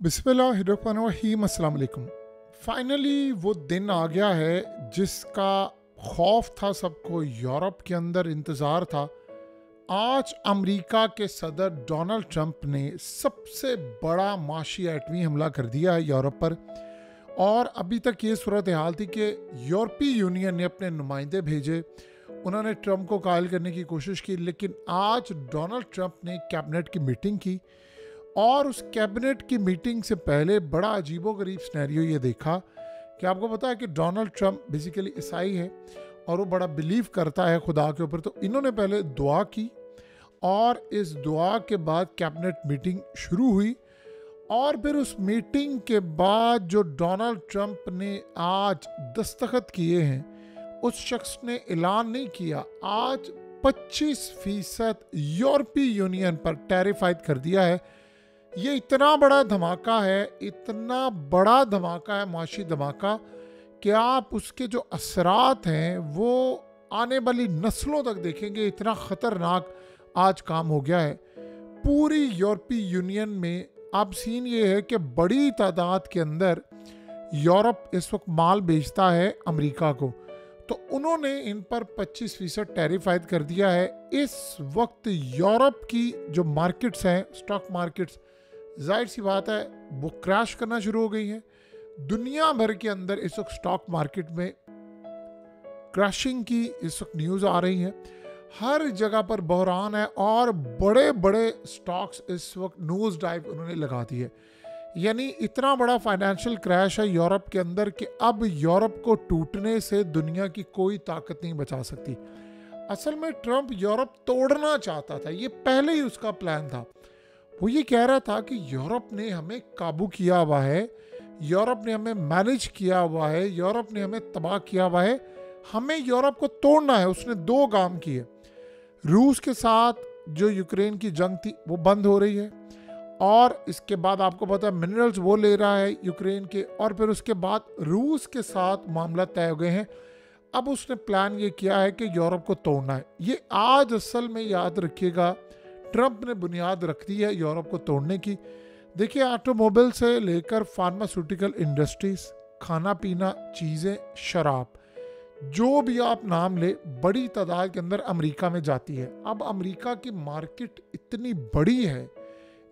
बिस्मिल्लाहिर्रहमानिर्रहीम, अस्सलाम वालेकुम। फाइनली वो दिन आ गया है जिसका खौफ था सबको, यूरोप के अंदर इंतज़ार था। आज अमेरिका के सदर डोनाल्ड ट्रंप ने सबसे बड़ा माशी एटमी हमला कर दिया है यूरोप पर। और अभी तक ये सूरत हाल थी कि यूरोपीय यूनियन ने अपने नुमाइंदे भेजे, उन्होंने ट्रंप को कायल करने की कोशिश की, लेकिन आज डोनाल्ड ट्रंप ने कैबिनेट की मीटिंग की और उस कैबिनेट की मीटिंग से पहले बड़ा अजीबोगरीब सिनेरियो ये देखा कि आपको पता है कि डोनाल्ड ट्रंप बेसिकली ईसाई है और वो बड़ा बिलीव करता है खुदा के ऊपर। तो इन्होंने पहले दुआ की और इस दुआ के बाद कैबिनेट मीटिंग शुरू हुई। और फिर उस मीटिंग के बाद जो डोनाल्ड ट्रंप ने आज दस्तखत किए हैं, उस शख्स ने ऐलान नहीं किया, आज 25% यूरोपीय यूनियन पर टैरिफ आयद कर दिया है। ये इतना बड़ा धमाका है, इतना बड़ा धमाका है, माशी धमाका, कि आप उसके जो असरात हैं वो आने वाली नस्लों तक देखेंगे। इतना ख़तरनाक आज काम हो गया है पूरी यूरोपीय यूनियन में। अब सीन ये है कि बड़ी तादाद के अंदर यूरोप इस वक्त माल बेचता है अमेरिका को, तो उन्होंने इन पर 25% टैरिफ आयद कर दिया है। इस वक्त यूरोप की जो मार्केट्स हैं, स्टॉक मार्केट्स, जाहिर सी बात है वो क्रैश करना शुरू हो गई हैं। दुनिया भर के अंदर इस वक्त स्टॉक मार्केट में क्रैशिंग की इस वक्त न्यूज़ आ रही हैं, हर जगह पर बहरान है और बड़े बड़े स्टॉक्स इस वक्त नोज डाइव उन्होंने लगा दी है। यानी इतना बड़ा फाइनेंशियल क्रैश है यूरोप के अंदर कि अब यूरोप को टूटने से दुनिया की कोई ताकत नहीं बचा सकती। असल में ट्रंप यूरोप तोड़ना चाहता था, ये पहले ही उसका प्लान था। वो ये कह रहा था कि यूरोप ने हमें काबू किया हुआ है, यूरोप ने हमें मैनेज किया हुआ है, यूरोप ने हमें तबाह किया हुआ है, हमें यूरोप को तोड़ना है। उसने दो काम किए। रूस के साथ जो यूक्रेन की जंग थी वो बंद हो रही है, और इसके बाद आपको पता है मिनरल्स वो ले रहा है यूक्रेन के, और फिर उसके बाद रूस के साथ मामला तय हो गए हैं। अब उसने प्लान ये किया है कि यूरोप को तोड़ना है। ये आज असल में याद रखिएगा, ट्रंप ने बुनियाद रख दी है यूरोप को तोड़ने की। देखिए, ऑटोमोबाइल से लेकर फार्मास्यूटिकल इंडस्ट्रीज, खाना पीना चीज़ें, शराब, जो भी आप नाम ले, बड़ी तादाद के अंदर अमेरिका में जाती है। अब अमेरिका की मार्केट इतनी बड़ी है,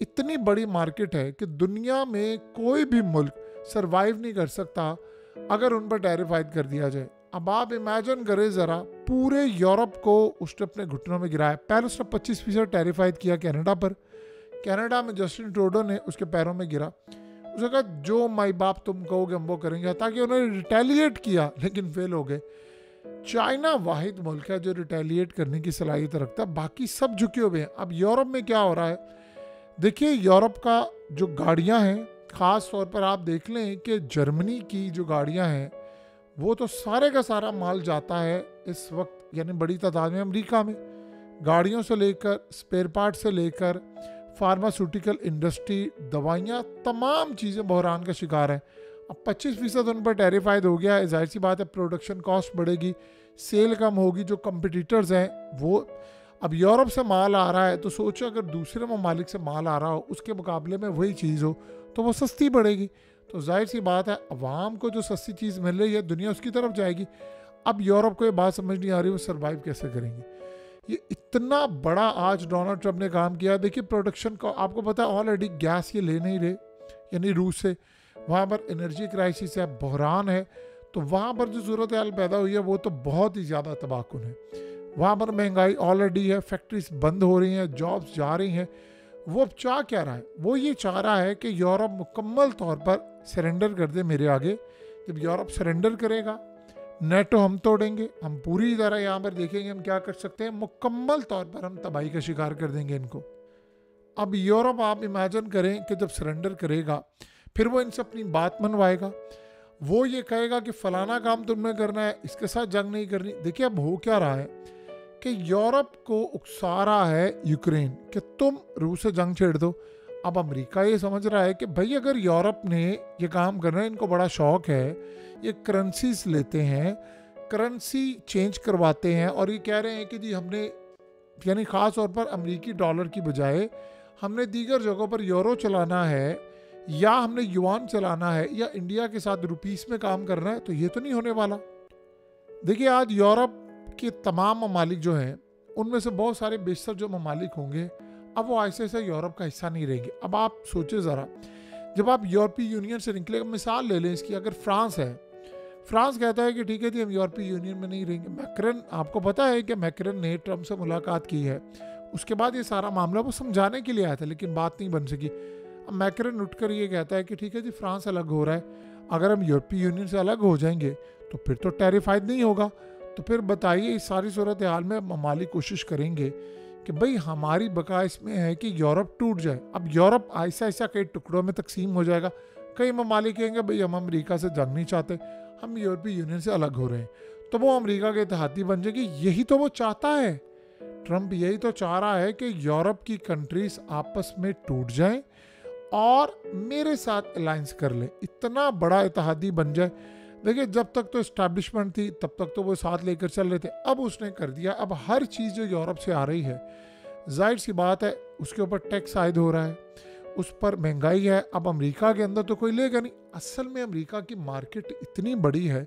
इतनी बड़ी मार्केट है कि दुनिया में कोई भी मुल्क सरवाइव नहीं कर सकता अगर उन पर टैरिफ आयद कर दिया जाए। अब आप इमेजिन करें ज़रा, पूरे यूरोप को उसने अपने घुटनों में गिराया। पहले उसने 25% टैरिफ आयद किया कनाडा पर। कनाडा में जस्टिन ट्रूडो ने उसके पैरों में गिरा। उसने कहा जो माई बाप तुम कहोगे हम वो करेंगे, ताकि उन्होंने रिटेलिएट किया, लेकिन फेल हो गए। चाइना वाहिद मुल्क है जो रिटेलिएट करने की सलाहियत रखता है, बाकी सब झुके हुए हैं। अब यूरोप में क्या हो रहा है, देखिए, यूरोप का जो गाड़ियाँ हैं, ख़ास तौर पर आप देख लें कि जर्मनी की जो गाड़ियाँ हैं वो तो सारे का सारा माल जाता है इस वक्त, यानी बड़ी तादाद में अमेरिका में। गाड़ियों से लेकर, स्पेयर पार्ट से लेकर, फार्मास्यूटिकल इंडस्ट्री, दवाइयाँ, तमाम चीज़ें बहरान का शिकार हैं। अब 25% उन पर टैरिफ आयद हो गया है। जाहिर सी बात है प्रोडक्शन कॉस्ट बढ़ेगी, सेल कम होगी। जो कंपटीटर्स हैं वो, अब यूरोप से माल आ रहा है तो सोचो अगर दूसरे ममालिक से माल आ रहा हो, उसके मुकाबले में वही चीज़ हो तो वो सस्ती पड़ेगी। तो जाहिर सी बात है अवाम को जो सस्ती चीज़ मिल रही है दुनिया उसकी तरफ जाएगी। अब यूरोप को ये बात समझ नहीं आ रही वो सर्वाइव कैसे करेंगे। ये इतना बड़ा आज डोनाल्ड ट्रंप ने काम किया। देखिए, प्रोडक्शन को आपको पता है ऑलरेडी गैस ये ले नहीं रहे, यानी रूस से। वहाँ पर एनर्जी क्राइसिस है, बहरान है, तो वहाँ पर जो सूरत हाल पैदा हुई है वो तो बहुत ही ज़्यादा तबाहकुन है। वहाँ पर महंगाई ऑलरेडी है, फैक्ट्रीज बंद हो रही हैं, जॉब्स जा रही हैं। वो अब चाह क्या रहा है, वो ये चाह रहा है कि यूरोप मुकम्मल तौर पर सरेंडर कर दे मेरे आगे। जब यूरोप सरेंडर करेगा, नेटो हम तोड़ेंगे, हम पूरी तरह यहाँ पर देखेंगे हम क्या कर सकते हैं, मुकम्मल तौर पर हम तबाही का शिकार कर देंगे इनको। अब यूरोप आप इमेजिन करें कि जब सरेंडर करेगा, फिर वो इनसे अपनी बात मनवाएगा। वो ये कहेगा कि फलाना काम तुमने करना है, इसके साथ जंग नहीं करनी। देखिए, अब हो क्या रहा है कि यूरोप को उकसा रहा है यूक्रेन कि तुम रूस से जंग छेड़ दो। अब अमेरिका ये समझ रहा है कि भाई अगर यूरोप ने ये काम करना है, इनको बड़ा शौक है, ये करेंसीज लेते हैं, करेंसी चेंज करवाते हैं, और ये कह रहे हैं कि जी हमने, यानी ख़ास तौर पर अमेरिकी डॉलर की बजाय हमने दीगर जगहों पर यूरो चलाना है, या हमने युआन चलाना है या इंडिया के साथ रुपीस में काम करना है, तो ये तो नहीं होने वाला। देखिए आज यूरोप के तमाम ममालिक जो हैं उनमें से बहुत सारे बेशतर जो ममालिक होंगे अब वो ऐसे ऐसे यूरोप का हिस्सा नहीं रहेंगे। अब आप सोचे ज़रा, जब आप यूरोपीय यूनियन से निकले, मिसाल ले लें इसकी, अगर फ्रांस है, फ्रांस कहता है कि ठीक है जी हम यूरोपीय यूनियन में नहीं रहेंगे। मैक्रन, आपको पता है कि मैक्रन ने ट्रम्प से मुलाकात की है, उसके बाद ये सारा मामला वो समझाने के लिए आया था लेकिन बात नहीं बन सकी। अब मैक्रन उठकर ये कहता है कि ठीक है जी फ्रांस अलग हो रहा है, अगर हम यूरोपीय यूनियन से अलग हो जाएंगे तो फिर तो टैरिफाइड नहीं होगा। तो फिर बताइए इस सारी सूरत हाल में ममालिक कोशिश करेंगे कि भाई हमारी बका इसमें है कि यूरोप टूट जाए। अब यूरोप ऐसा ऐसा कई टुकड़ों में तकसीम हो जाएगा। कई ममालिक कहेंगे भाई हम अमेरिका से जंग नहीं चाहते, हम यूरोपीय यूनियन से अलग हो रहे हैं, तो वो अमेरिका के इत्तेहादी बन जाएगी। यही तो वो चाहता है, ट्रम्प यही तो चाह रहा है कि यूरोप की कंट्रीज आपस में टूट जाएं और मेरे साथ अलायंस कर ले, इतना बड़ा इत्तेहादी बन जाए। देखिए जब तक तो इस्टेब्लिशमेंट थी तब तक तो वो साथ लेकर चल रहे थे, अब उसने कर दिया। अब हर चीज़ जो यूरोप से आ रही है, जाहिर सी बात है उसके ऊपर टैक्स आयद हो रहा है, उस पर महंगाई है। अब अमेरिका के अंदर तो कोई लेगा नहीं। असल में अमेरिका की मार्केट इतनी बड़ी है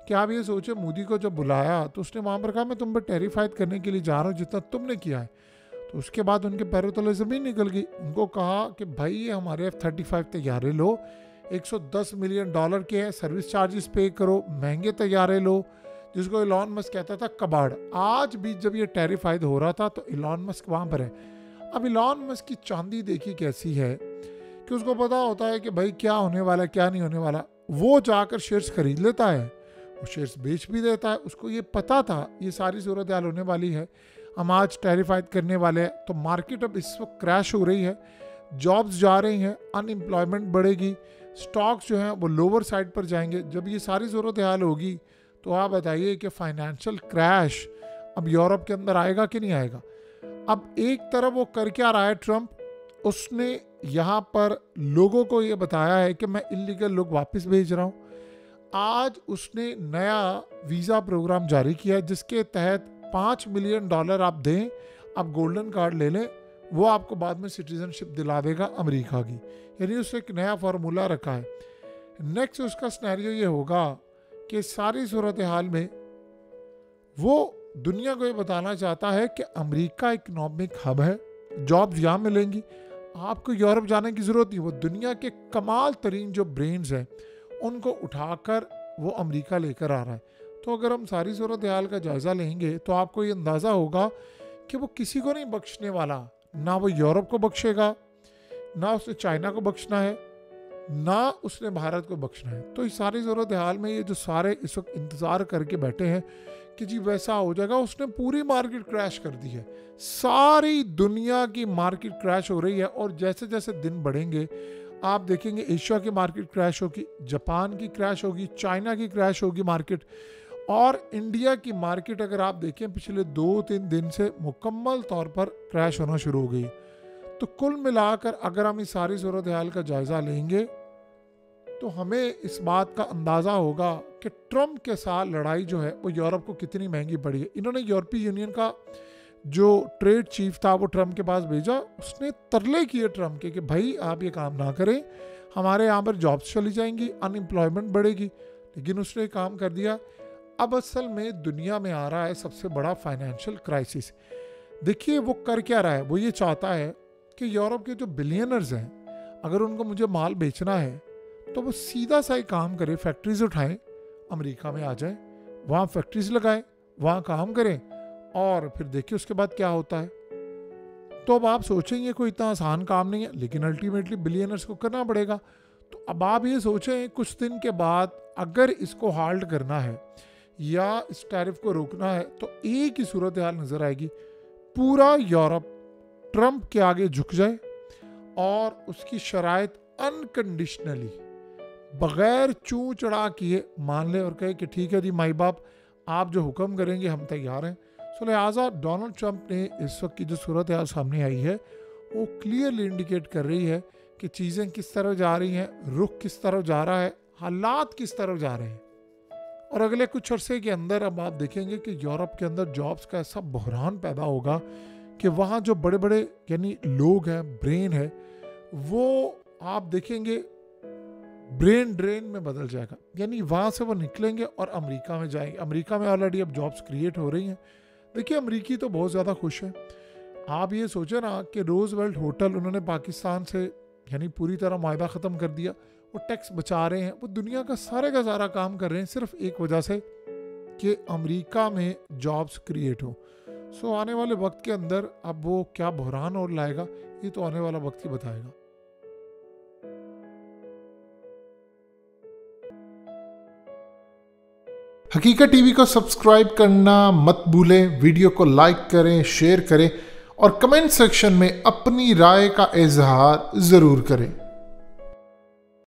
कि आप ये सोचे, मोदी को जब बुलाया तो उसने वहाँ पर कहा मैं तुम पर टैरिफाइड करने के लिए जा रहा हूँ जितना तुमने किया है। तो उसके बाद उनके पैरों तले ज़मीन निकल गई। उनको कहा कि भाई ये हमारे F-35 तैयारे लो, $110 मिलियन के हैं, सर्विस चार्जेस पे करो, महंगे तैयारे लो, जिसको इलॉन मस्क कहता था कबाड़। आज भी जब ये टैरिफाइड हो रहा था तो इलॉन मस्क वहाँ पर है। अब इलॉन मस्क की चांदी देखी कैसी है कि उसको पता होता है कि भाई क्या होने वाला है क्या नहीं होने वाला। वो जाकर शेयर्स खरीद लेता है, वो शेयर्स बेच भी देता है। उसको ये पता था ये सारी सूरत हाल होने वाली है, हम आज टैरिफाइड करने वाले हैं। तो मार्केट अब इस वक्त क्रैश हो रही है, जॉब्स जा रही हैं, अनएम्प्लॉयमेंट बढ़ेगी, स्टॉक्स जो हैं वो लोअर साइड पर जाएंगे। जब ये सारी सूरत हाल होगी तो आप बताइए कि फाइनेंशियल क्रैश अब यूरोप के अंदर आएगा कि नहीं आएगा। अब एक तरफ वो कर क्या रहा है ट्रम्प, उसने यहाँ पर लोगों को ये बताया है कि मैं इलीगल लोग वापस भेज रहा हूँ। आज उसने नया वीज़ा प्रोग्राम जारी किया है जिसके तहत $5 मिलियन आप दें, आप गोल्डन कार्ड ले लें, वो आपको बाद में सिटीजनशिप दिला देगा अमेरिका की। यानी उसने एक नया फार्मूला रखा है। नेक्स्ट उसका सिनेरियो ये होगा कि सारी सूरत हाल में वो दुनिया को ये बताना चाहता है कि अमेरिका इकोनॉमिक हब है, जॉब्स यहाँ मिलेंगी, आपको यूरोप जाने की ज़रूरत नहीं। वो दुनिया के कमाल तरीन जो ब्रेन्स हैं उनको उठाकर वो अमेरिका लेकर आ रहा है। तो अगर हम सारी सूरत हाल का जायज़ा लेंगे तो आपको ये अंदाज़ा होगा कि वो किसी को नहीं बख्शने वाला, ना वो यूरोप को बख्शेगा, ना उसने चाइना को बख्शना है, ना उसने भारत को बख्शना है। तो इस सारी सूरत हाल में ये जो सारे इस वक्त इंतज़ार करके बैठे हैं कि जी वैसा हो जाएगा, उसने पूरी मार्केट क्रैश कर दी है। सारी दुनिया की मार्केट क्रैश हो रही है और जैसे जैसे दिन बढ़ेंगे आप देखेंगे एशिया की मार्केट क्रैश होगी, जापान की क्रैश होगी, चाइना की क्रैश होगी मार्केट, और इंडिया की मार्केट अगर आप देखें पिछले 2-3 दिन से मुकम्मल तौर पर क्रैश होना शुरू हो गई। तो कुल मिलाकर अगर हम इस सारी सूरत हाल का जायज़ा लेंगे तो हमें इस बात का अंदाज़ा होगा कि ट्रम्प के साथ लड़ाई जो है वो यूरोप को कितनी महंगी पड़ी है। इन्होंने यूरोपीय यूनियन का जो ट्रेड चीफ था वो ट्रम्प के पास भेजा, उसने तरले किए ट्रम्प के कि भाई आप ये काम ना करें, हमारे यहाँ पर जॉब्स चली जाएंगी, अनएम्प्लॉयमेंट बढ़ेगी। लेकिन उसने काम कर दिया। अब असल में दुनिया में आ रहा है सबसे बड़ा फाइनेंशियल क्राइसिस। देखिए वो कर क्या रहा है, वो ये चाहता है कि यूरोप के जो बिलियनर्स हैं अगर उनको मुझे माल बेचना है तो वो सीधा सा ही काम करें, फैक्ट्रीज उठाएं, अमेरिका में आ जाएं, वहाँ फैक्ट्रीज लगाएं, वहाँ काम करें और फिर देखिए उसके बाद क्या होता है। तो अब आप सोचेंगे कोई इतना आसान काम नहीं है, लेकिन अल्टीमेटली बिलियनर्स को करना पड़ेगा। तो अब आप ये सोचें कुछ दिन के बाद अगर इसको हाल्ट करना है या इस टैरिफ को रोकना है तो एक ही सूरत हाल नजर आएगी, पूरा यूरोप ट्रम्प के आगे झुक जाए और उसकी शराइत अनकंडीशनली बगैर चू चढ़ा किए मान ले और कहे कि ठीक है जी माई बाप आप जो हुक्म करेंगे हम तैयार हैं। सो लिहाजा डोनाल्ड ट्रम्प ने इस वक्त की जो सूरत हाल सामने आई है वो क्लियरली इंडिकेट कर रही है कि चीज़ें किस तरह जा रही हैं, रुख किस तरह जा रहा है, हालात किस तरह जा रहे हैं। और अगले कुछ अरसे के अंदर अब आप देखेंगे कि यूरोप के अंदर जॉब्स का ऐसा बहरान पैदा होगा कि वहाँ जो बड़े बड़े यानी लोग हैं, ब्रेन है, वो आप देखेंगे ब्रेन ड्रेन में बदल जाएगा, यानी वहाँ से वो निकलेंगे और अमेरिका में जाएंगे। अमेरिका में ऑलरेडी अब जॉब्स क्रिएट हो रही हैं। देखिए अमेरिकी तो बहुत ज़्यादा खुश है। आप ये सोचो ना कि रोजवेल्ट होटल उन्होंने पाकिस्तान से यानी पूरी तरह मायदा ख़त्म कर दिया, वो टैक्स बचा रहे हैं, वो दुनिया का सारा काम कर रहे हैं सिर्फ एक वजह से कि अमेरिका में जॉब्स क्रिएट हो। सो आने वाले वक्त के अंदर अब वो क्या बहरान और लाएगा, ये तो आने वाला वक्त ही बताएगा। हकीकत टीवी को सब्सक्राइब करना मत भूलें, वीडियो को लाइक करें, शेयर करें और कमेंट सेक्शन में अपनी राय का इजहार ज़रूर करें।